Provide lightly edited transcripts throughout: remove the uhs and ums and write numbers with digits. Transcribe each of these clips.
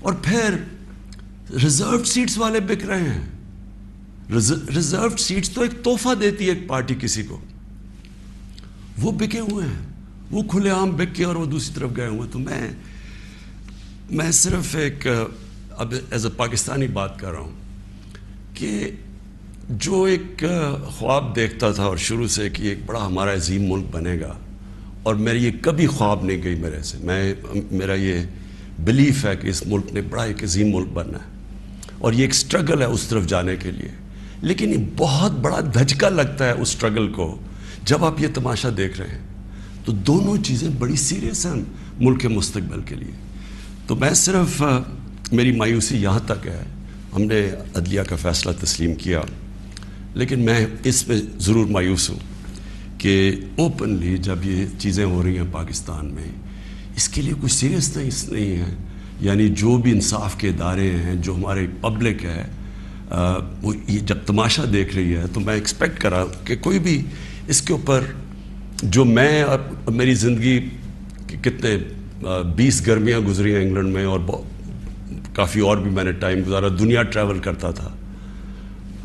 اور پھر reserved seats والے بک رہے ہیں. ریزروڈ سیٹس تو ایک تحفہ دیتی ہے ایک پارٹی کسی کو, وہ بکے ہوئے ہیں, وہ کھلے عام بک کے اور وہ دوسری طرف گئے ہوئے. تو میں صرف ایک اب ایز اے پاکستانی بات کر رہا ہوں کہ جو ایک خواب دیکھتا تھا اور شروع سے کہ ایک بڑا ہمارا عظیم ملک بنے گا, اور میری یہ کبھی خواب نہیں گئی میرے سے, میرا یہ بلیف ہے کہ اس ملک نے بڑا ایک عظیم ملک بننا ہے, اور یہ ایک سٹرگل ہے اس طرف جانے کے لیے. لیکن یہ بہت بڑا دھچکا لگتا ہے اس سٹرگل کو جب آپ یہ تماشا دیکھ رہے ہیں. تو دونوں چیزیں بڑی سیریس ہیں ملک کے مستقبل کے لیے. تو میں صرف میری مایوسی یہاں تک ہے, ہم نے عدلیہ کا فیصلہ تسلیم کیا, لیکن میں اس میں ضرور مایوس ہوں کہ اوپنلی جب یہ چیزیں ہو رہی ہیں پاکستان میں, اس کے لیے کوئی سیریسنس نہیں ہے. یعنی جو بھی انصاف کے ادارے ہیں, جو ہمارے پبلک ہے, وہ یہ جب تماشا دیکھ رہی ہے, تو میں ایکسپیکٹ کرا کہ کوئی بھی اس کے اوپر, جو میں میری زندگی کتنے 20 گرمیاں گزری ہیں انگلینڈ میں, اور کافی اور بھی میں نے ٹائم گزارا, دنیا ٹریول کرتا تھا,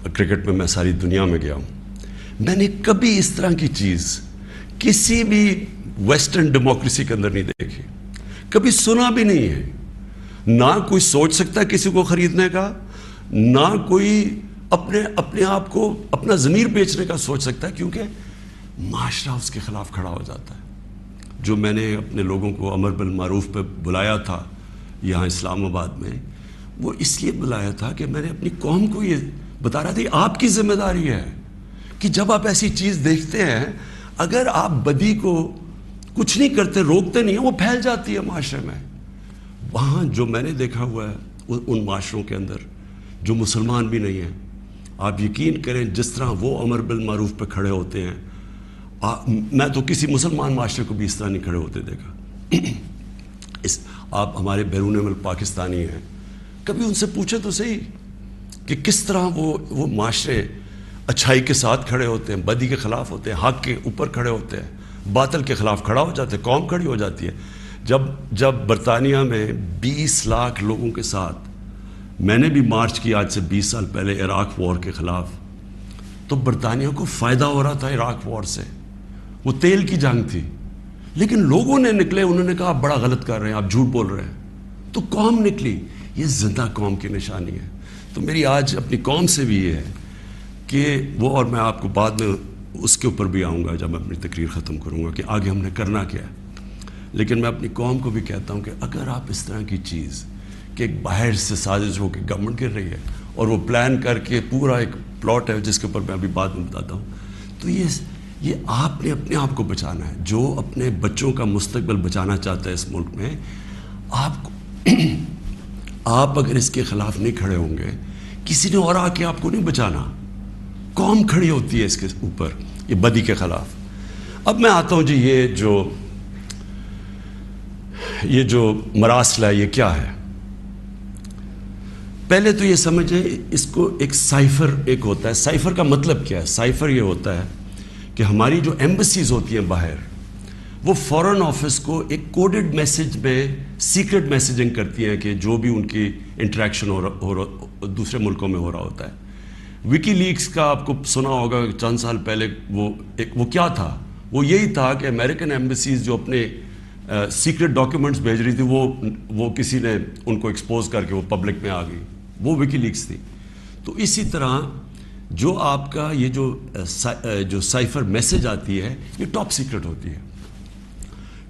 کرکٹ میں میں ساری دنیا میں گیا ہوں. میں نے کبھی اس طرح کی چیز کسی بھی ویسٹرن ڈیموکریسی کے اندر نہیں دیکھی, کبھی سنا بھی نہیں ہے. نہ کوئی سوچ سکتا ہے کسی کو خریدنے کا, نہ کوئی اپنے آپ کو اپنا ضمیر بیچنے کا سوچ سکتا ہے, کیونکہ معاشرہ اس کے خلاف کھڑا ہو جاتا ہے. جو میں نے اپنے لوگوں کو امر بالمعروف پہ بلایا تھا یہاں اسلام آباد میں, وہ اس لیے بلایا تھا کہ میں نے اپنی قوم کو یہ بتا رہا تھا, آپ کی ذمہ داری ہے کہ جب آپ ایسی چیز دیکھتے ہیں, اگر آپ بدی کو کچھ نہیں کرتے, روکتے نہیں ہیں, وہ پھیل جاتی ہے معاشرے میں. وہاں جو میں نے دیکھا ہوا ہے ان معاشروں کے اندر جو مسلمان بھی نہیں ہیں, آپ یقین کریں جس طرح وہ امر بالمعروف پہ کھڑے ہوتے ہیں, میں تو کسی مسلمان معاشرے کو بھی اس طرح نہیں کھڑے ہوتے دیکھا. آپ ہمارے بیرون ملک پاکستانی ہیں, کبھی ان سے پوچھیں تو صحیح کہ کس طرح وہ معاشرے اچھائی کے ساتھ کھڑے ہوتے ہیں, بدی کے خلاف ہوتے ہیں, حق کے اوپر کھڑے ہوتے ہیں, باطل کے خلاف کھڑا ہو جاتے ہیں, قوم کھڑی ہو جاتی ہے. جب برطانیہ میں 20 لاکھ لوگوں کے ساتھ میں نے بھی مارچ کی آج سے 20 سال پہلے عراق وار کے خلاف, تو برطانیہ کو فائدہ ہو رہا تھا عراق وار سے, وہ تیل کی جنگ تھی. لیکن لوگوں نے نکلے, انہوں نے کہا آپ بڑا غلط کر رہے ہیں, آپ جھوٹ بول رہے ہیں. تو قوم نکلی, یہ زندہ قوم کی نشانی ہے. تو میری آج اپنی قوم سے بھی یہ ہے کہ وہ, اور میں آپ کو بعد میں اس کے اوپر بھی آؤں گا جب میں اپنی تقریر ختم کروں گا کہ آگے ہم نے کرنا کیا ہے. لیکن میں اپنی قوم کو بھی کہتا ہوں کہ اگر آپ اس طرح کی چیز کہ ایک باہر سے سازش ہو کے گورنمنٹ گر رہی ہے اور وہ پلان کر کے پورا ایک پلاٹ ہے جس کے اوپر میں ابھی بعد میں بتاتا ہوں, تو یہ آپ نے اپنے آپ کو بچانا ہے. جو اپنے بچوں کا مستقبل بچانا چاہتا ہے اس ملک میں, آپ اگر اس کے خلاف نہیں کھڑے ہوں گے, کسی نے اور آ کے آپ کو نہیں بچانا. قوم کھڑی ہوتی ہے اس کے اوپر, یہ بدی کے خلاف. اب میں آتا ہوں جی, یہ جو مراسل ہے یہ کیا ہے. پہلے تو یہ سمجھیں اس کو ایک سائفر ایک ہوتا ہے. سائفر کا مطلب کیا ہے؟ سائفر یہ ہوتا ہے کہ ہماری جو ایمبسیز ہوتی ہیں باہر, وہ فورن آفس کو ایک کوڈڈ میسج میں سیکرٹ میسیجنگ کرتی ہیں کہ جو بھی ان کی انٹریکشن دوسرے ملکوں میں ہو رہا ہوتا ہے. وکی لیکس کا آپ کو سنا ہوگا چند سال پہلے, وہ کیا تھا؟ وہ یہی تھا کہ امریکن ایمبسیز جو اپنے سیکرٹ ڈاکیومنٹس بھیج رہی تھی, وہ کسی نے ان کو ایکسپوز کر کے وہ پبلک میں آ گئی, وہ وکی لیکس تھی. تو اسی طرح جو آپ کا یہ جو سائفر میسج آتی ہے, یہ ٹاپ سیکرٹ ہوتی ہے.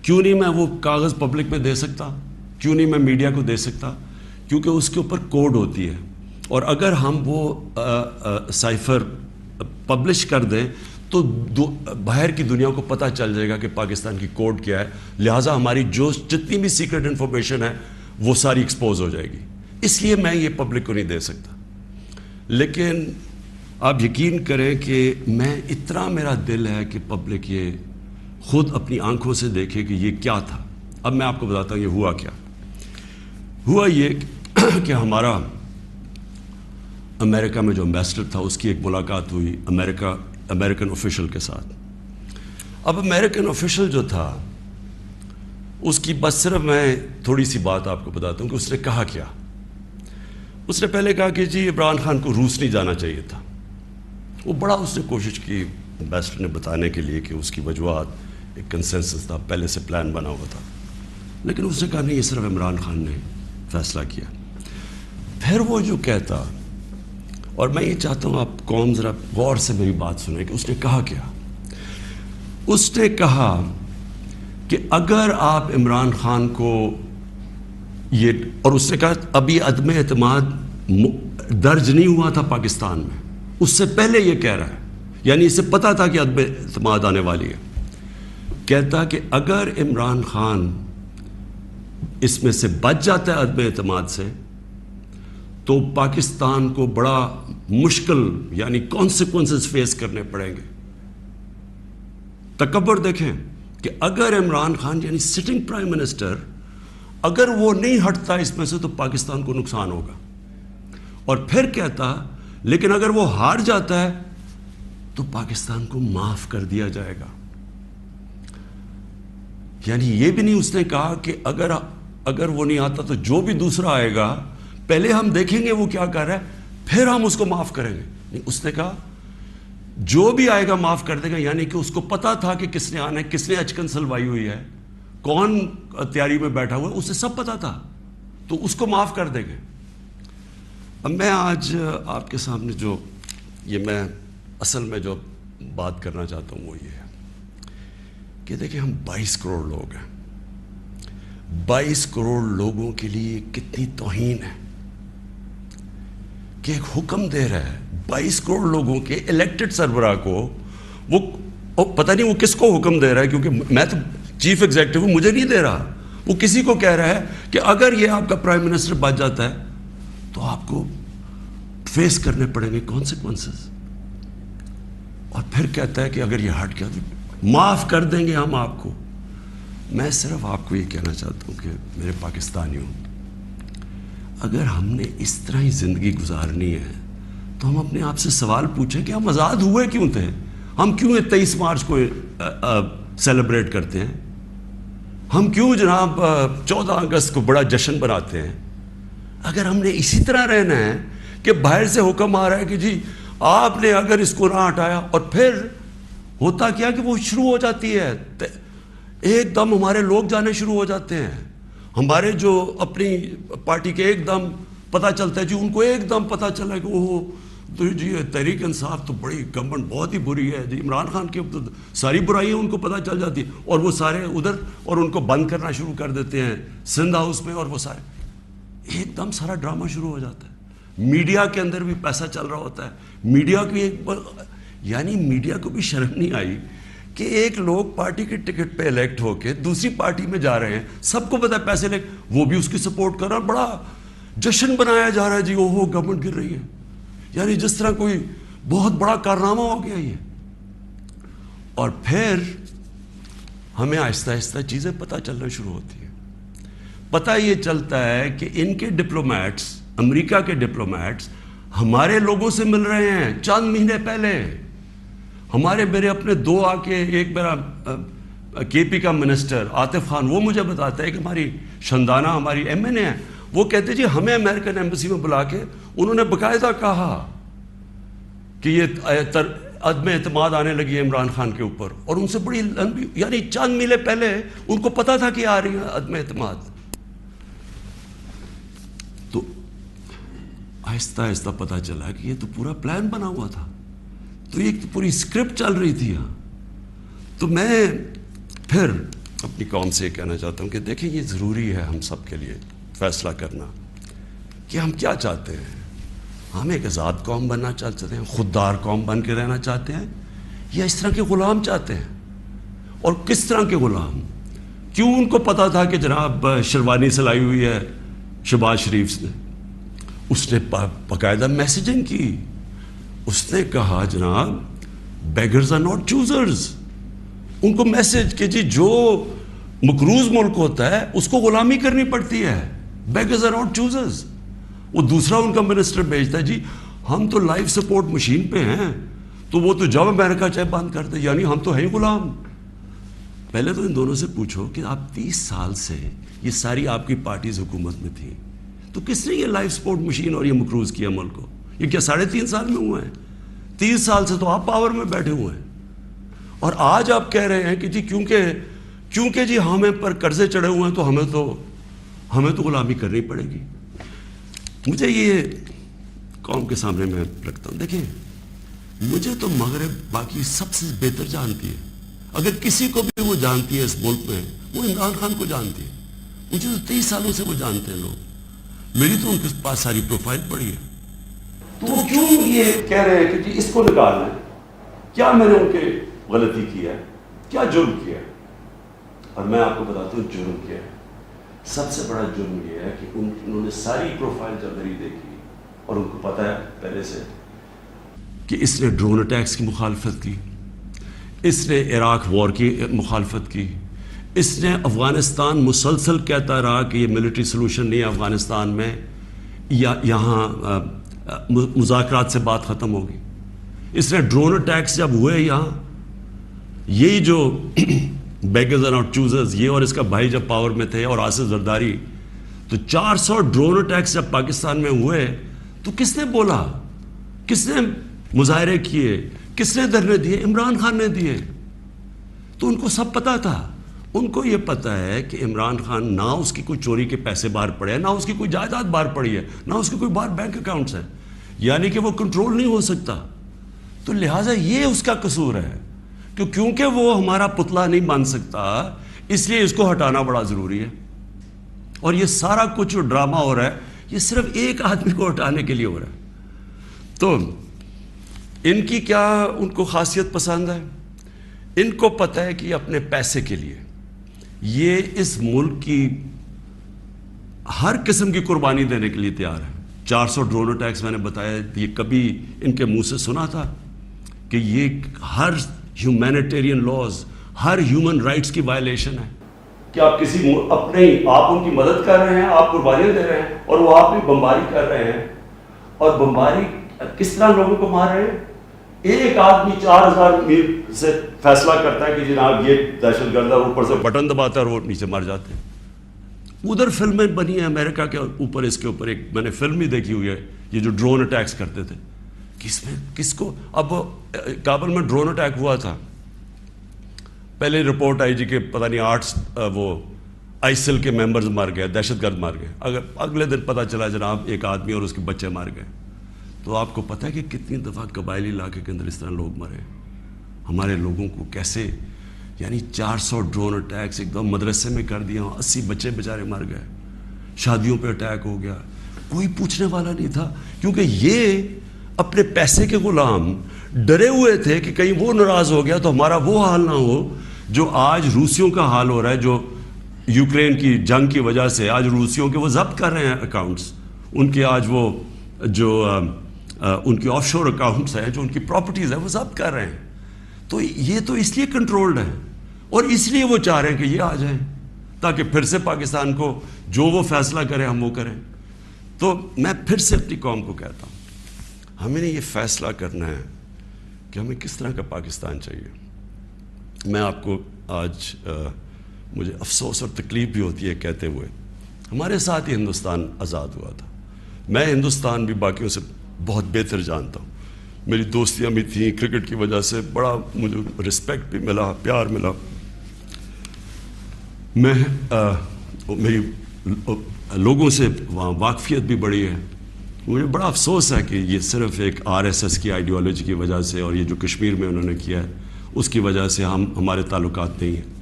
کیوں نہیں میں وہ کاغذ پبلک میں دے سکتا؟ کیوں نہیں میں میڈیا کو دے سکتا؟ کیونکہ اس کے اوپر کوڈ ہوتی ہے, اور اگر ہم وہ سائفر پبلش کر دیں تو باہر کی دنیا کو پتہ چل جائے گا کہ پاکستان کی کوڈ کیا ہے. لہٰذا ہماری جتنی بھی سیکرٹ انفارمیشن ہے وہ ساری ایکسپوز ہو جائے گی. اس لیے میں یہ پبلک کو نہیں دے سکتا. لیکن آپ یقین کریں کہ میں اتنا میرا دل ہے کہ پبلک یہ خود اپنی آنکھوں سے دیکھے کہ یہ کیا تھا. اب میں آپ کو بتاتا ہوں یہ ہوا کیا. ہوا یہ کہ ہمارا امریکہ میں جو امبیسڈر تھا اس کی ایک ملاقات ہوئی امریکن آفیشل کے ساتھ. اب امریکن آفیشل جو تھا اس کی بس صرف میں تھوڑی سی بات آپ کو بتاتا ہوں کہ اس نے کہا کیا. اس نے پہلے کہا کہ جی عمران خان کو روس نہیں جانا چاہیے تھا. وہ بڑا اس نے کوشش کی امبیسڈر نے بتانے کے لیے کہ اس کی وجوہات ایک کنسنسس تھا, پہلے سے پلان بنا ہوا تھا, لیکن اس نے کہا نہیں, یہ صرف عمران خان نے فیصلہ کیا. پھر وہ جو کہتا, اور میں یہ چاہتا ہوں آپ قوم ذرا غور سے میری بات سنیں کہ اس نے کہا کیا. اس نے کہا کہ اگر آپ عمران خان کو یہ, اور اس نے کہا ابھی عدم اعتماد درج نہیں ہوا تھا پاکستان میں, اس سے پہلے یہ کہہ رہا ہے, یعنی اسے پتا تھا کہ عدم اعتماد آنے والی ہے. کہتا کہ اگر عمران خان اس میں سے بچ جاتا ہے عدم اعتماد سے, تو پاکستان کو بڑا مشکل یعنی کانسیکوینسز فیس کرنے پڑیں گے. تکبر دیکھیں کہ اگر عمران خان یعنی سٹنگ پرائم منسٹر اگر وہ نہیں ہٹتا اس میں سے تو پاکستان کو نقصان ہوگا. اور پھر کہتا لیکن اگر وہ ہار جاتا ہے تو پاکستان کو معاف کر دیا جائے گا. یعنی یہ بھی نہیں اس نے کہا کہ اگر وہ نہیں آتا تو جو بھی دوسرا آئے گا پہلے ہم دیکھیں گے وہ کیا کر رہا ہے پھر ہم اس کو معاف کریں گے. نہیں, اس نے کہا جو بھی آئے گا معاف کر دے گا. یعنی کہ اس کو پتا تھا کہ کس نے آنا ہے, کس نے اچکن سلوائی ہوئی ہے, کون تیاری میں بیٹھا ہوا ہے, اسے سب پتا تھا, تو اس کو معاف کر دیں گے. اب میں آج آپ کے سامنے جو یہ میں اصل میں جو بات کرنا چاہتا ہوں وہ یہ ہے کہ دیکھیں ہم 22 کروڑ لوگ ہیں. 22 کروڑ لوگوں کے لیے کتنی توہین ہے کہ ایک حکم دے رہا ہے 22 کروڑ لوگوں کے الیکٹڈ سربراہ کو. وہ پتہ نہیں وہ کس کو حکم دے رہا ہے, کیونکہ میں تو چیف ایگزیکٹو ہوں, مجھے نہیں دے رہا. وہ کسی کو کہہ رہا ہے کہ اگر یہ آپ کا پرائم منسٹر بچ جاتا ہے تو آپ کو فیس کرنے پڑیں گے کانسیکوینسز. اور پھر کہتا ہے کہ اگر یہ ہٹ گیا تو معاف کر دیں گے ہم آپ کو. میں صرف آپ کو یہ کہنا چاہتا ہوں کہ میرے پاکستانیوں, اگر ہم نے اس طرح ہی زندگی گزارنی ہے تو ہم اپنے آپ سے سوال پوچھیں کہ ہم آزاد ہوئے کیوں تھے. ہم کیوں 23 مارچ کو سیلیبریٹ کرتے ہیں, ہم کیوں جناب 14 اگست کو بڑا جشن بناتے ہیں. اگر ہم نے اسی طرح رہنا ہے کہ باہر سے حکم آ رہا ہے کہ جی آپ نے اگر اس کو نہ ہٹایا, اور پھر ہوتا کیا کہ وہ شروع ہو جاتی ہے, ایک دم ہمارے لوگ جانے شروع ہو جاتے ہیں. ہمارے جو اپنی پارٹی کے ایک دم پتہ چلتا ہے جی, ان کو ایک دم پتہ چلا کہ وہ تو جی تحریک انصاف تو بڑی گورنمنٹ بہت ہی بری ہے جی, عمران خان کی ساری برائیاں ان کو پتہ چل جاتی ہیں, اور وہ سارے ادھر اور ان کو بند کرنا شروع کر دیتے ہیں سندھ ہاؤس میں, اور وہ سارے ایک دم سارا ڈرامہ شروع ہو جاتا ہے. میڈیا کے اندر بھی پیسہ چل رہا ہوتا ہے. میڈیا کی یعنی میڈیا کو بھی شرم نہیں آئی کہ ایک لوگ پارٹی کے ٹکٹ پہ الیکٹ ہو کے دوسری پارٹی میں جا رہے ہیں, سب کو پتہ ہے پیسے لے, وہ بھی اس کی سپورٹ کر رہا, بڑا جشن بنایا جا رہا ہے جی اوہو گورنمنٹ گر رہی ہے, یعنی جس طرح کوئی بہت بڑا کارنامہ ہو گیا یہ. اور پھر ہمیں آہستہ آہستہ چیزیں پتہ چلنا شروع ہوتی ہیں. پتہ یہ چلتا ہے کہ ان کے ڈپلومیٹس, امریکہ کے ڈپلومیٹس ہمارے لوگوں سے مل رہے ہیں چند مہینے پہلے. میرے اپنے 2 آ کے, ایک میرا کے پی کا منسٹر عاطف خان, وہ مجھے بتاتا ہے کہ ہماری شندانہ ہماری ایم این اے ہے, وہ کہتے جی ہمیں امریکن ایمبیسی میں بلا کے انہوں نے باقاعدہ کہا کہ یہ عدم اعتماد آنے لگی ہے عمران خان کے اوپر, اور ان سے بڑی لمبی یعنی چند مہینے پہلے ان کو پتا تھا کہ آ رہی ہے عدم اعتماد. تو آہستہ آہستہ پتہ چلا کہ یہ تو پورا پلان بنا ہوا تھا, تو یہ پوری اسکرپٹ چل رہی تھی یہاں. تو میں پھر اپنی قوم سے یہ کہنا چاہتا ہوں کہ دیکھیں یہ ضروری ہے ہم سب کے لیے فیصلہ کرنا کہ ہم کیا چاہتے ہیں. ہم ایک آزاد قوم بننا چاہتے ہیں, خوددار قوم بن کے رہنا چاہتے ہیں, یا اس طرح کے غلام چاہتے ہیں. اور کس طرح کے غلام, کیوں ان کو پتا تھا کہ جناب شیروانی سلائی ہوئی ہے شہباز شریف نے, اس نے باقاعدہ میسیجنگ کی. اس نے کہا جناب بیگرز آر ناٹ چوزرز, ان کو میسج کہ جی جو مقروض ملک ہوتا ہے اس کو غلامی کرنی پڑتی ہے, بیگرز آر ناٹ چوزرز. وہ دوسرا ان کا منسٹر بھیجتا ہے جی ہم تو لائف سپورٹ مشین پہ ہیں, تو وہ تو جب امریکہ چاہے بند کر دے, یعنی ہم تو ہیں غلام. پہلے تو ان دونوں سے پوچھو کہ آپ 30 سال سے یہ ساری آپ کی پارٹیز حکومت میں تھیں، تو کس نے یہ لائف سپورٹ مشین اور یہ مقروض کیا ملک کو؟ یہ کیا 3.5 سال میں ہوا ہے؟ 30 سال سے تو آپ پاور میں بیٹھے ہوئے ہیں، اور آج آپ کہہ رہے ہیں کہ جی کیونکہ جی ہمیں پر قرضے چڑھے ہوئے ہیں تو ہمیں تو غلامی کرنی پڑے گی۔ مجھے یہ قوم کے سامنے میں رکھتا ہوں، دیکھیں مجھے تو مغرب باقی سب سے بہتر جانتی ہے، اگر کسی کو بھی وہ جانتی ہے اس ملک میں وہ عمران خان کو جانتی ہے۔ مجھے تو 30 سالوں سے وہ جانتے ہیں لوگ، میری تو ان کے پاس ساری پروفائل پڑی ہے، تو وہ کیوں یہ کہہ رہے ہیں کہ جی اس کو نکالنا ہے؟ کیا میں نے ان کے غلطی کی ہے؟ کیا جرم کیا ہے؟ اور میں آپ کو بتاتا ہوں جرم کیا ہے۔ سب سے بڑا جرم یہ ہے کہ انہوں نے ساری پروفائل جب میری دیکھی اور ان کو پتا ہے پہلے سے کہ اس نے ڈرون اٹیکس کی مخالفت کی، اس نے عراق وار کی مخالفت کی، اس نے افغانستان مسلسل کہتا رہا کہ یہ ملٹری سلوشن نہیں ہے افغانستان میں، یہاں مذاکرات سے بات ختم ہوگی۔ اس نے ڈرون اٹیکس جب ہوئے یہاں، یہی جو بیگرز اینڈ ناٹ چوزرز، یہ اور اس کا بھائی جب پاور میں تھے اور آصف زرداری، تو 400 ڈرون اٹیکس جب پاکستان میں ہوئے تو کس نے بولا؟ کس نے مظاہرے کیے؟ کس نے دھرنے دیے؟ عمران خان نے دیے۔ تو ان کو سب پتا تھا، ان کو یہ پتا ہے کہ عمران خان نہ اس کی کوئی چوری کے پیسے باہر پڑے ہیں، نہ اس کی کوئی جائیداد باہر پڑی ہے، نہ اس کی کوئی باہر بینک اکاؤنٹس ہیں، یعنی کہ وہ کنٹرول نہیں ہو سکتا۔ تو لہٰذا یہ اس کا قصور ہے کہ کیونکہ وہ ہمارا پتلا نہیں بن سکتا، اس لیے اس کو ہٹانا بڑا ضروری ہے۔ اور یہ سارا کچھ جو ڈرامہ ہو رہا ہے یہ صرف ایک آدمی کو ہٹانے کے لیے ہو رہا ہے۔ تو ان کی کیا ان کو خاصیت پسند ہے؟ ان کو پتہ ہے کہ اپنے پیسے کے لیے یہ اس ملک کی ہر قسم کی قربانی دینے کے لیے تیار ہے۔ 400 ڈرون اٹیکس میں نے بتایا، یہ کبھی ان کے منہ سے سنا تھا کہ یہ ہر ہیومینیٹیرین لاز، ہر ہیومن رائٹس کی وائلیشن ہے کہ آپ کسی آپ ان کی مدد کر رہے ہیں، آپ قربانیاں دے رہے ہیں، اور وہ آپ بھی بمباری کر رہے ہیں۔ اور بمباری کس طرح لوگوں کو مار رہے ہیں؟ ایک آدمی 4000 میل سے فیصلہ کرتا ہے کہ جناب یہ دہشت گرد ہے، اوپر سے بٹن دباتا ہے اور وہ نیچے مر جاتے ہیں۔ ادھر فلمیں بنی ہیں امریکہ کے اوپر، اس کے اوپر ایک میں نے فلم بھی دیکھی ہوئی ہے، یہ جو ڈرون اٹیکس کرتے تھے، کس کو اب کابل میں ڈرون اٹیک ہوا تھا، پہلے رپورٹ آئی جی کہ پتہ نہیں 8 وہ آئیسل کے ممبرز مر گئے، دہشت گرد مر گئے، اگر اگلے دن پتہ چلا جناب ایک آدمی اور اس کے بچے مر گئے۔ تو آپ کو پتہ ہے کہ کتنی دفعہ قبائلی علاقے کے اندر اس طرح لوگ مرے، ہمارے لوگوں کو کیسے، یعنی 400 ڈرون اٹیکس ایک دم مدرسے میں کر دیا، 80 بچے بیچارے مر گئے، شادیوں پہ اٹیک ہو گیا، کوئی پوچھنے والا نہیں تھا، کیونکہ یہ اپنے پیسے کے غلام ڈرے ہوئے تھے کہ کہیں وہ ناراض ہو گیا تو ہمارا وہ حال نہ ہو جو آج روسیوں کا حال ہو رہا ہے، جو یوکرین کی جنگ کی وجہ سے آج روسیوں کے وہ ضبط کر رہے ہیں اکاؤنٹس، ان کے آج وہ جو ان کی آف شور اکاؤنٹس ہیں، جو ان کی پراپرٹیز ہیں وہ ضبط کر رہے ہیں۔ تو یہ تو اس لیے کنٹرولڈ ہے، اور اس لیے وہ چاہ رہے ہیں کہ یہ آ جائیں تاکہ پھر سے پاکستان کو جو وہ فیصلہ کریں ہم وہ کریں۔ تو میں پھر سے اپنی قوم کو کہتا ہوں، ہمیں نے یہ فیصلہ کرنا ہے کہ ہمیں کس طرح کا پاکستان چاہیے۔ میں آپ کو آج مجھے افسوس اور تکلیف بھی ہوتی ہے کہتے ہوئے، ہمارے ساتھ ہی ہندوستان آزاد ہوا تھا، میں ہندوستان بھی باقیوں سے بہت بہتر جانتا ہوں، میری دوستیاں بھی تھیں، کرکٹ کی وجہ سے بڑا مجھے رسپیکٹ بھی ملا، پیار ملا، میں میری لوگوں سے وہاں واقفیت بھی بڑی ہے۔ مجھے بڑا افسوس ہے کہ یہ صرف ایک RSS کی آئیڈیالوجی کی وجہ سے اور یہ جو کشمیر میں انہوں نے کیا ہے اس کی وجہ سے ہمارے تعلقات نہیں ہیں،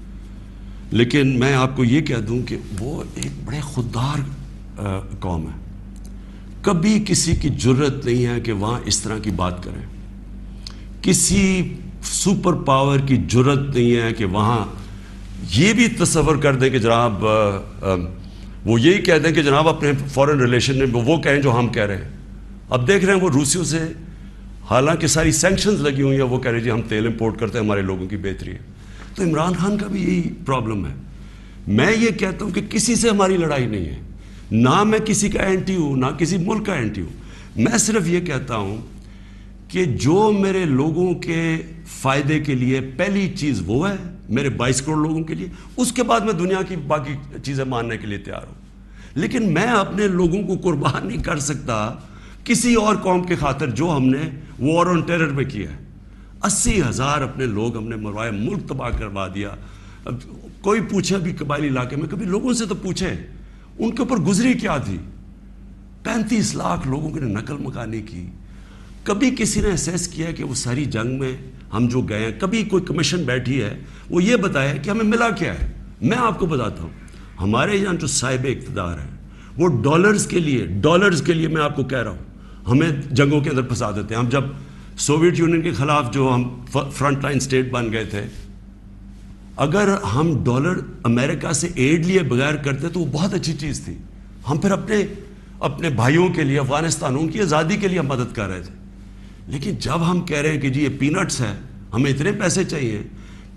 لیکن میں آپ کو یہ کہہ دوں کہ وہ ایک بڑے خوددار قوم ہے، کبھی کسی کی جرت نہیں ہے کہ وہاں اس طرح کی بات کریں، کسی سپر پاور کی جرت نہیں ہے کہ وہاں یہ بھی تصور کر دیں کہ جناب وہ یہی کہہ دیں کہ جناب اپنے فورن ریلیشن میں وہ کہیں جو ہم کہہ رہے ہیں۔ اب دیکھ رہے ہیں وہ روسیوں سے حالانکہ ساری سینکشنز لگی ہوئی ہیں، وہ کہہ رہے ہیں جی ہم تیل امپورٹ کرتے ہیں، ہمارے لوگوں کی بہتری ہے۔ تو عمران خان کا بھی یہی پرابلم ہے۔ میں یہ کہتا ہوں کہ کسی سے ہماری لڑائی نہیں ہے، نہ میں کسی کا اینٹی ہوں نہ کسی ملک کا اینٹی ہوں، میں صرف یہ کہتا ہوں کہ جو میرے لوگوں کے فائدے کے لیے پہلی چیز وہ ہے میرے 22 کروڑ لوگوں کے لیے، اس کے بعد میں دنیا کی باقی چیزیں ماننے کے لیے تیار ہوں. لیکن میں اپنے لوگوں کو قربان نہیں کر سکتا کسی اور قوم کے خاطر جو ہم نے وار آن ٹیرر میں کیا ہے. 80,000 اپنے لوگ ہم نے مروائے، ملک تباہ کروا دیا. اب کوئی پوچھے بھی قبائلی علاقے میں، کبھی لوگوں سے تو پوچھیں ان کے اوپر گزری کیا تھی. 35 لاکھ لوگوں نے نقل مکانی کی. کبھی کسی نے احساس کیا کہ وہ ساری جنگ میں ہم جو گئے ہیں، کبھی کوئی کمیشن بیٹھی ہے وہ یہ بتائے کہ ہمیں ملا کیا ہے؟ میں آپ کو بتاتا ہوں، ہمارے یہاں جو صاحب اقتدار ہیں وہ ڈالرز کے لیے میں آپ کو کہہ رہا ہوں ہمیں جنگوں کے اندر پھنسا دیتے ہیں. ہم جب سوویت یونین کے خلاف جو ہم فرنٹ لائن سٹیٹ بن گئے تھے، اگر ہم ڈالر امریکہ سے ایڈ لیے بغیر کرتے تو وہ بہت اچھی چیز تھی. ہم پھر اپنے بھائیوں کے لیے، افغانستانوں کی آزادی کے لیے مدد کر رہے تھے. لیکن جب ہم کہہ رہے ہیں کہ جی یہ پینٹس ہے، ہمیں اتنے پیسے چاہیے،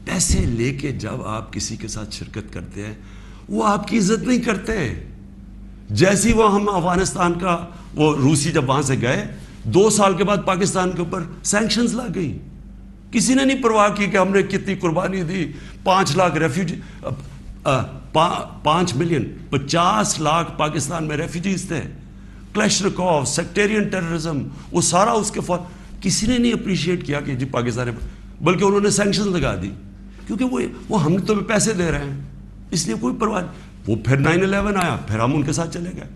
پیسے لے کے جب آپ کسی کے ساتھ شرکت کرتے ہیں وہ آپ کی عزت نہیں کرتے. جیسی وہ ہم افغانستان کا وہ روسی جب وہاں سے گئے 2 سال کے بعد پاکستان کے اوپر سینکشنز لگ گئی. کسی نے نہیں پرواہ کی کہ ہم نے کتنی قربانی دی. 5 لاکھ ریفیوجی، 5 ملین 50 لاکھ پاکستان میں ریفیوجیز تھے. کلیشنکوف، سیکٹیرین ٹیررزم، وہ سارا اس کے فور کسی نے نہیں اپریشیٹ کیا کہ جی پاکستان، بلکہ انہوں نے سینکشنز لگا دی کیونکہ وہ ہم تو پیسے دے رہے ہیں، اس لیے کوئی پرواہ نہیں. وہ پھر 9/11 آیا، پھر ہم ان کے ساتھ چلے گئے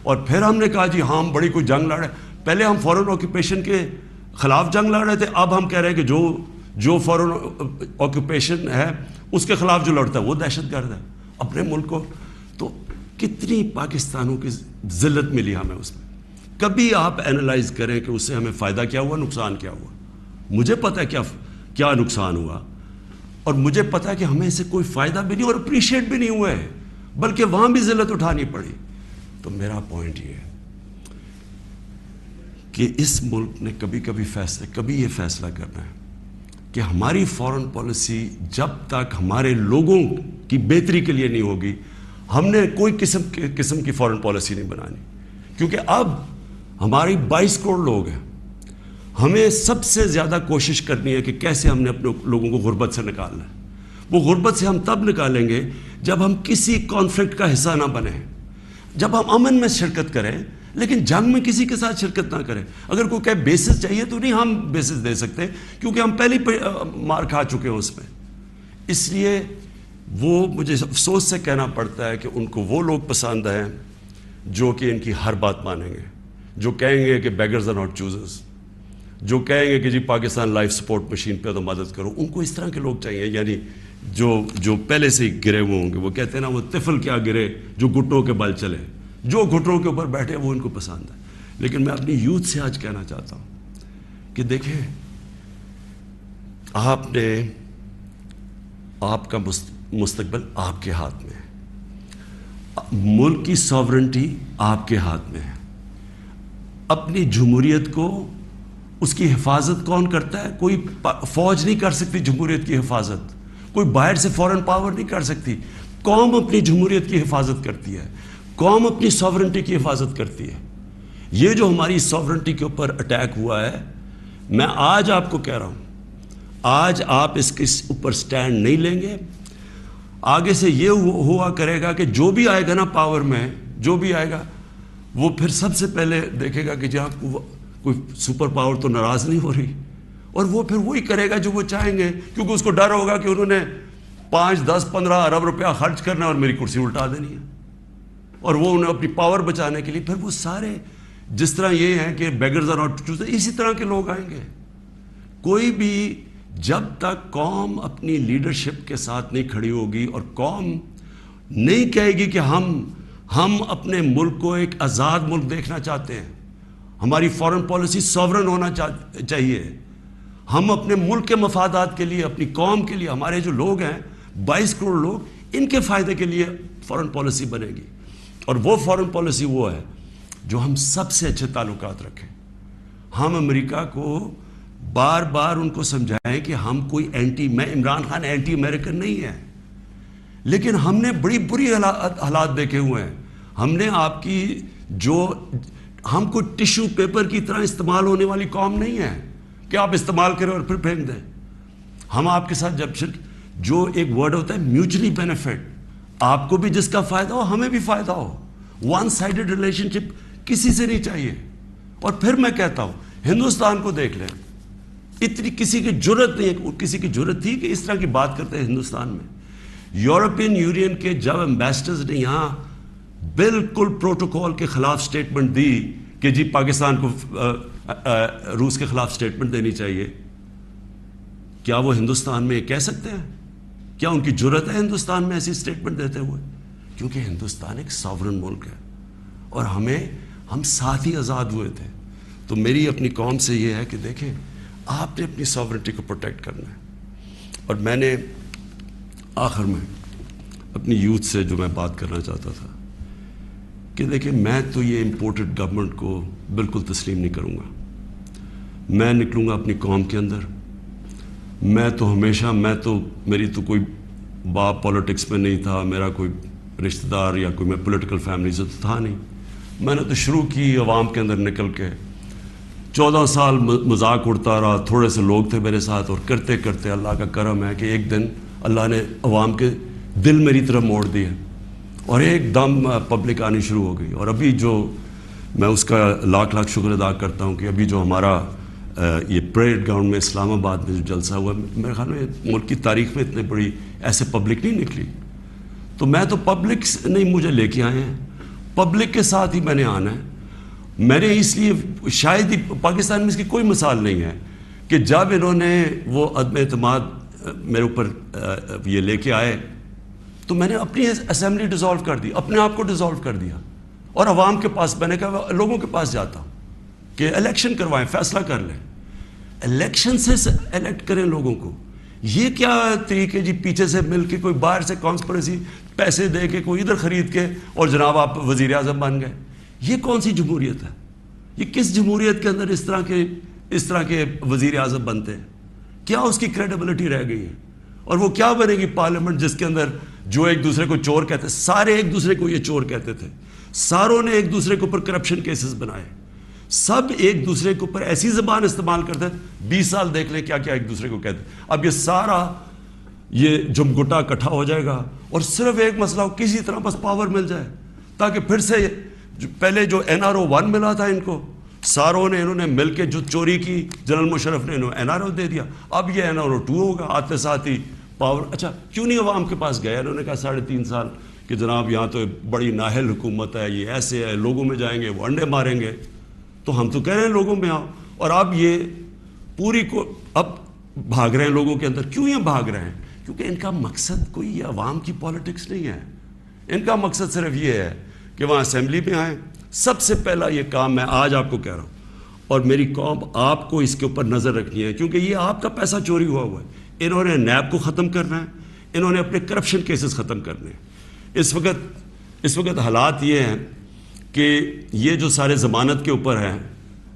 اور پھر ہم نے کہا جی ہاں ہم بڑی کوئی جنگ لڑ رہے ہیں. پہلے ہم فورن آکوپیشن کے خلاف جنگ لڑ رہے تھے، اب ہم کہہ رہے ہیں کہ جو فورن آکوپیشن ہے اس کے خلاف جو لڑتا ہے وہ دہشت گرد ہے اپنے ملک کو. تو کتنی پاکستانوں کی ذلت ملی ہمیں اس میں. کبھی آپ اینالائز کریں کہ اس سے ہمیں فائدہ کیا ہوا، نقصان کیا ہوا. مجھے پتہ ہے کیا نقصان ہوا، اور مجھے پتہ ہے کہ ہمیں اس سے کوئی فائدہ بھی نہیں اور اپریشیٹ بھی نہیں ہوئے، بلکہ وہاں بھی ذلت اٹھانی پڑی. تو میرا پوائنٹ یہ ہے کہ اس ملک نے کبھی یہ فیصلہ کرنا ہے کہ ہماری فورن پالیسی جب تک ہمارے لوگوں کی بہتری کے لیے نہیں ہوگی، ہم نے کوئی قسم کی فورن پالیسی نہیں بنانی. کیونکہ اب ہماری 22 کروڑ لوگ ہیں، ہمیں سب سے زیادہ کوشش کرنی ہے کہ کیسے ہم نے اپنے لوگوں کو غربت سے نکالنا ہے. وہ غربت سے ہم تب نکالیں گے جب ہم کسی کانفلکٹ کا حصہ نہ بنیں، جب ہم امن میں شرکت کریں لیکن جنگ میں کسی کے ساتھ شرکت نہ کریں. اگر کوئی کہے بیسس چاہیے تو نہیں، ہم بیسس دے سکتے کیونکہ ہم پہلے مار کھا چکے ہیں اس میں. اس لیے وہ مجھے افسوس سے کہنا پڑتا ہے کہ ان کو وہ لوگ پسند ہیں جو کہ ان کی ہر بات مانیں گے، جو کہیں گے کہ بیگرز آر ناٹ چوزرز، جو کہیں گے کہ جی پاکستان لائف سپورٹ مشین پہ تو مدد کرو. ان کو اس طرح کے لوگ چاہیے، یعنی جو پہلے سے ہی گرے ہوئے ہوں گے. وہ کہتے ہیں نا وہ طفل کیا گرے جو گھٹنوں کے بل چلے، جو گھٹنوں کے اوپر بیٹھے وہ ان کو پسند ہے. لیکن میں اپنی یوتھ سے آج کہنا چاہتا ہوں کہ دیکھیں، آپ کا مستقبل آپ کے ہاتھ میں ہے، ملک کی ساورنٹی آپ کے ہاتھ میں ہے. اپنی جمہوریت کو، اس کی حفاظت کون کرتا ہے؟ کوئی فوج نہیں کر سکتی جمہوریت کی حفاظت، کوئی باہر سے فورن پاور نہیں کر سکتی. قوم اپنی جمہوریت کی حفاظت کرتی ہے، قوم اپنی ساورنٹی کی حفاظت کرتی ہے. یہ جو ہماری ساورنٹی کے اوپر اٹیک ہوا ہے، میں آج آپ کو کہہ رہا ہوں، آج آپ اس کے اوپر سٹینڈ نہیں لیں گے، آگے سے یہ ہوا کرے گا کہ جو بھی آئے گا نا پاور میں، جو بھی آئے گا وہ پھر سب سے پہلے دیکھے گا کہ جہاں کوئی سپر پاور تو ناراض نہیں ہو رہی، اور وہ پھر وہی کرے گا جو وہ چاہیں گے، کیونکہ اس کو ڈر ہوگا کہ انہوں نے 5, 10, 15 ارب روپیہ خرچ کرنا ہے اور میری کرسی الٹا دینی ہے. اور وہ انہیں اپنی پاور بچانے کے لیے پھر وہ سارے، جس طرح یہ ہیں کہ بیگرز آر ناٹ چوزرز، اسی طرح کے لوگ آئیں گے. کوئی بھی جب تک قوم اپنی لیڈرشپ کے ساتھ نہیں کھڑی ہوگی اور قوم نہیں کہے گی کہ ہم اپنے ملک کو ایک آزاد ملک دیکھنا چاہتے ہیں، ہماری فورن پالیسی ساورن ہونا چاہیے، ہم اپنے ملک کے مفادات کے لیے، اپنی قوم کے لیے، ہمارے جو لوگ ہیں 22 کروڑ لوگ، ان کے فائدے کے لیے فورن پالیسی بنے گی. اور وہ فورن پالیسی وہ ہے جو ہم سب سے اچھے تعلقات رکھیں. ہم امریکہ کو بار بار ان کو سمجھائیں کہ ہم کوئی میں عمران خان اینٹی امریکن نہیں ہے، لیکن ہم نے بڑی بری حالات دیکھے ہوئے ہیں. ہم نے آپ کی ہم کوئی ٹیشو پیپر کی طرح استعمال ہونے والی قوم نہیں ہے کہ آپ استعمال کریں اور پھر پھینک دیں. ہم آپ کے ساتھ جو ایک ورڈ ہوتا ہے میوچلی بینیفٹ, آپ کو بھی جس کا فائدہ ہو ہمیں بھی فائدہ ہو. ون سائڈڈ ریلیشن شپ کسی سے نہیں چاہیے. اور پھر میں کہتا ہوں ہندوستان کو دیکھ لیں, اتنی کسی کی جرت نہیں ہے, کسی کی جرت تھی کہ اس طرح کی بات کرتے ہیں ہندوستان میں. یورپین یونین کے جب ایمبیسڈرز نے یہاں بالکل پروٹوکول کے خلاف سٹیٹمنٹ دی کہ جی پاکستان کو روس کے خلاف سٹیٹمنٹ دینی چاہیے, کیا وہ ہندوستان میں کہہ سکتے ہیں؟ کیا ان کی جرت ہے ہندوستان میں ایسی سٹیٹمنٹ دیتے ہوئے؟ کیونکہ ہندوستان ایک ساورن ملک ہے اور ہم ساتھ ہی آزاد ہوئے تھے. تو میری اپنی قوم سے یہ ہے کہ دیکھیں آپ نے اپنی ساورنٹی کو پروٹیکٹ کرنا ہے. اور میں نے آخر میں اپنی یوتھ سے جو میں بات کرنا چاہتا تھا کہ دیکھیں میں تو یہ امپورٹڈ گورنمنٹ کو بالکل تسلیم نہیں کروں گا. میں نکلوں گا اپنی قوم کے اندر. میں تو ہمیشہ میری تو کوئی باپ پولیٹکس میں نہیں تھا, میرا کوئی رشتہ دار یا کوئی میں پولیٹیکل فیملی سے تو تھا نہیں. میں نے تو شروع کی عوام کے اندر نکل کے 14 سال مذاق اڑتا رہا. تھوڑے سے لوگ تھے میرے ساتھ اور کرتے کرتے اللہ کا کرم ہے کہ ایک دن اللہ نے عوام کے دل میری طرف موڑ دیے اور ایک دم پبلک آنی شروع ہو گئی. اور ابھی جو میں اس کا لاکھ شکر ادا کرتا ہوں کہ ابھی جو ہمارا یہ پریڈ گراؤنڈ میں اسلام آباد میں جو جلسہ ہوا, میرے خیال میں ملک کی تاریخ میں اتنے بڑی ایسے پبلک نہیں نکلی. تو میں تو پبلک نہیں مجھے لے کے آئے ہیں, پبلک کے ساتھ ہی میں نے آنا ہے. میں نے اس لیے شاید ہی پاکستان میں اس کی کوئی مثال نہیں ہے کہ جب انہوں نے وہ عدم اعتماد میرے اوپر یہ لے کے آئے تو میں نے اپنی اسمبلی ڈیزالو کر دی, اپنے آپ کو ڈیزالو کر دیا اور عوام کے پاس میں نے کہا لوگوں کے پاس جاتا ہوں کہ الیکشن کروائیں, فیصلہ کر لیں, الیکشن سے الیکٹ کریں لوگوں کو. یہ کیا طریقے جی پیچھے سے مل کے کوئی باہر سے کانسپریسی پیسے دے کے کوئی ادھر خرید کے اور جناب آپ وزیر اعظم بن گئے. یہ کون سی جمہوریت ہے؟ یہ کس جمہوریت کے اندر اس طرح کے وزیر اعظم بنتے ہیں؟ کیا اس کی کریڈیبلٹی رہ گئی ہے؟ اور وہ کیا بنے گی پارلیمنٹ جس کے اندر جو ایک دوسرے کو چور کہتے, سارے ایک دوسرے کو یہ چور کہتے تھے, ساروں نے ایک دوسرے کے اوپر کرپشن کیسز بنائے, سب ایک دوسرے کے اوپر ایسی زبان استعمال کرتے ہیں. 20 سال دیکھ لیں کیا کیا ایک دوسرے کو کہتے ہیں. اب یہ سارا یہ جمگٹا اکٹھا ہو جائے گا اور صرف ایک مسئلہ ہو, کسی طرح بس پاور مل جائے تاکہ پھر سے پہلے جو NRO 1 ملا تھا ان کو, ساروں نے انہوں نے مل کے جو چوری کی جنرل مشرف نے انہوں NRO دے دیا. اب یہ NRO 2 ہوگا, آتے ساتھ ہی پاور. اچھا کیوں نہیں عوام کے پاس گئے؟ انہوں نے کہا 3.5 سال کہ جناب یہاں تو بڑی نااہل حکومت ہے, یہ ایسے ہے, لوگوں میں جائیں گے وہ انڈے ماریں گے. تو ہم تو کہہ رہے ہیں لوگوں میں آؤ, اور اب یہ پوری کو اب بھاگ رہے ہیں لوگوں کے اندر. کیوں یہ بھاگ رہے ہیں؟ کیونکہ ان کا مقصد کوئی یہ عوام کی پالیٹکس نہیں ہے. ان کا مقصد صرف یہ ہے کہ وہاں اسمبلی میں آئیں. سب سے پہلا یہ کام میں آج آپ کو کہہ رہا ہوں, اور میری قوم آپ کو اس کے اوپر نظر رکھنی ہے کیونکہ یہ آپ کا پیسہ چوری ہوا ہے. انہوں نے نیب کو ختم کرنا ہے, انہوں نے اپنے کرپشن کیسز ختم کرنے ہیں. اس وقت حالات یہ ہیں کہ یہ جو سارے ضمانت کے اوپر ہیں,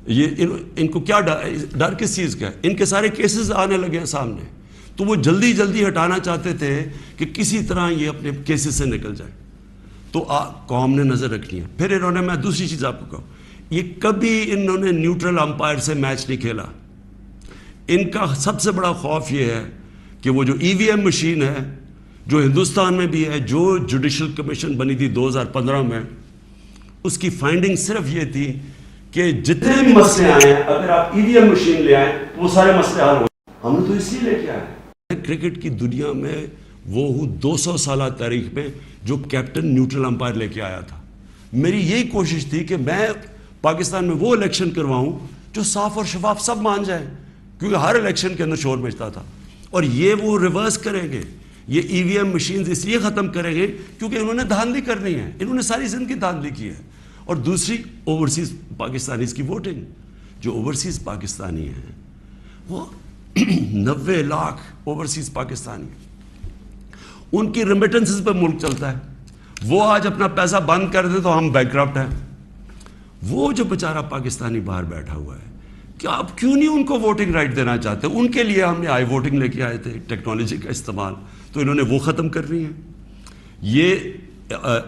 یہ ان کو کیا ڈر کس چیز کا ہے؟ ان کے سارے کیسز آنے لگے ہیں سامنے, تو وہ جلدی ہٹانا چاہتے تھے کہ کسی طرح یہ اپنے کیسز سے نکل جائے. تو قوم نے نظر رکھنی ہے. پھر انہوں نے, میں دوسری چیز آپ کو کہوں, یہ کبھی انہوں نے نیوٹرل امپائر سے میچ نہیں کھیلا. ان کا سب سے بڑا خوف یہ ہے کہ وہ جو EVM مشین ہے جو ہندوستان میں بھی ہے, جو جوڈیشل کمیشن بنی تھی 2015 میں, اس کی فائنڈنگ صرف یہ تھی کہ جتنے بھی مسئلے آئے ہیں اگر آپ EVM مشین لے آئیں وہ سارے مسئلے حل ہو جائیں. ہم نے تو اس لیے لے کے آئے. کرکٹ کی دنیا میں وہ ہوں 200 سالہ تاریخ میں جو کیپٹن نیوٹرل امپائر لے کے آیا تھا. میری یہی کوشش تھی کہ میں پاکستان میں وہ الیکشن کرواؤں جو صاف اور شفاف سب مان جائیں, کیونکہ ہر الیکشن کے اندر شور مچتا تھا. اور یہ وہ ریورس کریں گے, یہ EVM مشینز اس لیے ختم کریں گے کیونکہ انہوں نے دھاندلی کرنی ہے. انہوں نے ساری زندگی دھاندلی کی ہے. اور دوسری اوورسیز پاکستانیز کی ووٹنگ, جو اوورسیز پاکستانی ہیں وہ 90 لاکھ اوورسیز پاکستانی, ان کی ریمیٹنسز پہ ملک چلتا ہے. وہ آج اپنا پیسہ بند کر دے تو ہم بینکرپٹ ہیں. وہ جو بیچارہ پاکستانی باہر بیٹھا ہوا ہے, کیا آپ کیوں نہیں ان کو ووٹنگ رائٹ دینا چاہتے؟ ان کے لیے ہم نے آئی ووٹنگ لے کے آئے تھے, ٹیکنالوجی کا استعمال, تو انہوں نے وہ ختم کرنی ہے. یہ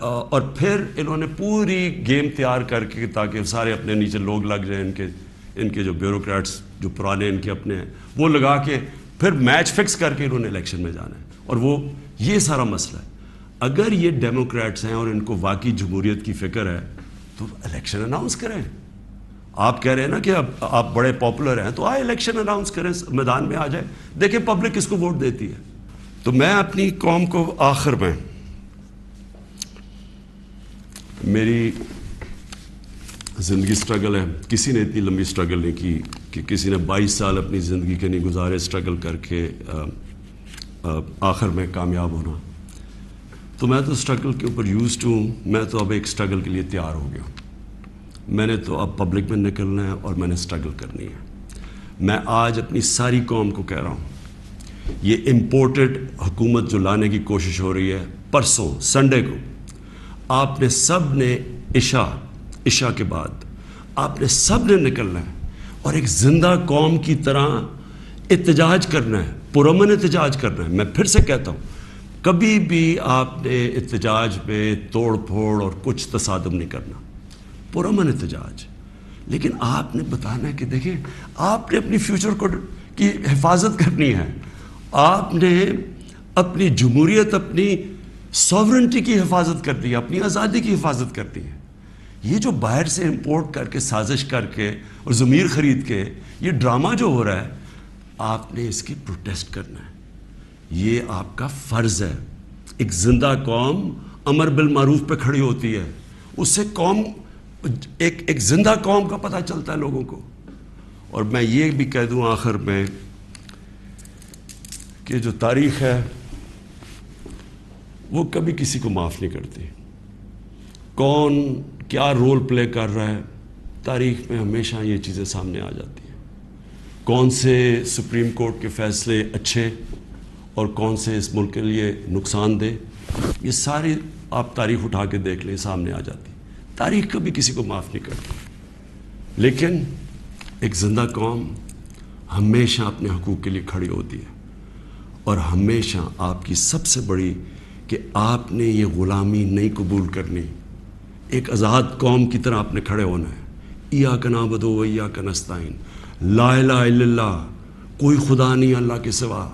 اور پھر انہوں نے پوری گیم تیار کر کے تاکہ سارے اپنے نیچے لوگ لگ جائیں, ان کے جو بیوروکریٹس جو پرانے ان کے اپنے ہیں وہ لگا کے پھر میچ فکس کر کے انہوں نے الیکشن میں جانا ہے. اور وہ یہ سارا مسئلہ ہے. اگر یہ ڈیموکریٹس ہیں اور ان کو واقعی جمہوریت کی فکر ہے تو الیکشن اناؤنس کریں. آپ کہہ رہے ہیں نا کہ اب آپ بڑے پاپولر ہیں تو آئے الیکشن اناؤنس کریں, میدان میں آ جائے, دیکھیں پبلک کس کو ووٹ دیتی ہے. تو میں اپنی قوم کو آخر میں, میری زندگی سٹرگل ہے, کسی نے اتنی لمبی سٹرگل نہیں کی کہ کسی نے 22 سال اپنی زندگی کے نہیں گزارے سٹرگل کر کے آخر میں کامیاب ہونا. تو میں تو سٹرگل کے اوپر یوزڈ ہوں. میں تو اب ایک سٹرگل کے لیے تیار ہو گیا ہوں. میں نے تو اب پبلک میں نکلنا ہے اور میں نے سٹرگل کرنی ہے. میں آج اپنی ساری قوم کو کہہ رہا ہوں, یہ امپورٹڈ حکومت جو لانے کی کوشش ہو رہی ہے, پرسوں سنڈے کو آپ نے سب نے عشاء کے بعد آپ نے سب نے نکلنا ہے اور ایک زندہ قوم کی طرح احتجاج کرنا ہے, پرامن احتجاج کرنا ہے. میں پھر سے کہتا ہوں, کبھی بھی آپ نے احتجاج میں توڑ پھوڑ اور کچھ تصادم نہیں کرنا, پرامن احتجاج. لیکن آپ نے بتانا ہے کہ دیکھیں آپ نے اپنی فیوچر کو کی حفاظت کرنی ہے, آپ نے اپنی جمہوریت, اپنی سوورنٹی کی حفاظت کرنی ہے, اپنی آزادی کی حفاظت کرنی ہے. یہ جو باہر سے امپورٹ کر کے سازش کر کے اور ضمیر خرید کے یہ ڈرامہ جو ہو رہا ہے, آپ نے اس کی پروٹیسٹ کرنا ہے. یہ آپ کا فرض ہے. ایک زندہ قوم امر بالمعروف پہ کھڑی ہوتی ہے, اس سے قوم ایک زندہ قوم کا پتہ چلتا ہے لوگوں کو. اور میں یہ بھی کہہ دوں آخر میں کہ جو تاریخ ہے وہ کبھی کسی کو معاف نہیں کرتی. کون کیا رول پلے کر رہا ہے, تاریخ میں ہمیشہ یہ چیزیں سامنے آ جاتی ہیں. کون سے سپریم کورٹ کے فیصلے اچھے اور کون سے اس ملک کے لیے نقصان دہ, یہ ساری آپ تاریخ اٹھا کے دیکھ لیں, سامنے آ جاتی. تاریخ کبھی کسی کو معاف نہیں کرتی. لیکن ایک زندہ قوم ہمیشہ اپنے حقوق کے لیے کھڑی ہوتی ہے, اور ہمیشہ آپ کی سب سے بڑی کہ آپ نے یہ غلامی نہیں قبول کرنی. ایک آزاد قوم کی طرح آپ نے کھڑے ہونا ہے. ایاک نعبد و ایاک نستعین, لا الہ الا اللہ, کوئی خدا نہیں اللہ کے سوا.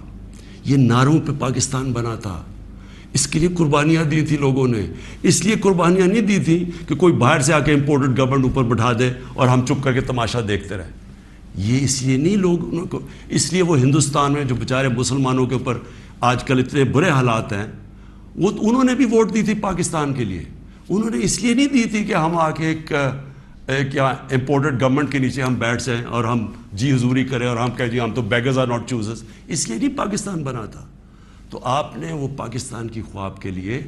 یہ نعروں پہ پاکستان بنا تھا, اس کے لیے قربانیاں دی تھی لوگوں نے. اس لیے قربانیاں نہیں دی تھی کہ کوئی باہر سے آ کے امپورٹڈ گورنمنٹ اوپر بٹھا دے اور ہم چپ کر کے تماشا دیکھتے رہیں. یہ اس لیے نہیں لوگوں کو, اس لیے وہ ہندوستان میں جو بیچارے مسلمانوں کے اوپر آج کل اتنے برے حالات ہیں, وہ انہوں نے بھی ووٹ دی تھی پاکستان کے لیے. انہوں نے اس لیے نہیں دی تھی کہ ہم آ کے کیا امپورٹڈ گورنمنٹ کے نیچے ہم بیٹھ جائیں اور ہم جی حضوری کریں اور ہم کہیں جی ہم تو بیگرز آر ناٹ چوزرز. اس لیے نہیں پاکستان بنا تھا. تو آپ نے وہ پاکستان کی خواب کے لیے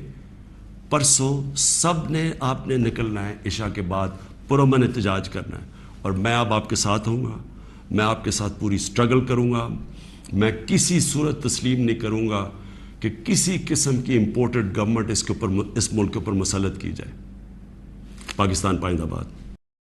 پرسوں سب نے آپ نے نکلنا ہے, عشاء کے بعد پرامن احتجاج کرنا ہے. اور میں اب آپ کے ساتھ ہوں گا, میں آپ کے ساتھ پوری سٹرگل کروں گا. میں کسی صورت تسلیم نہیں کروں گا کہ کسی قسم کی امپورٹڈ گورنمنٹ اس ملک کے اوپر مسلط کی جائے. پاکستان پائندہ باد.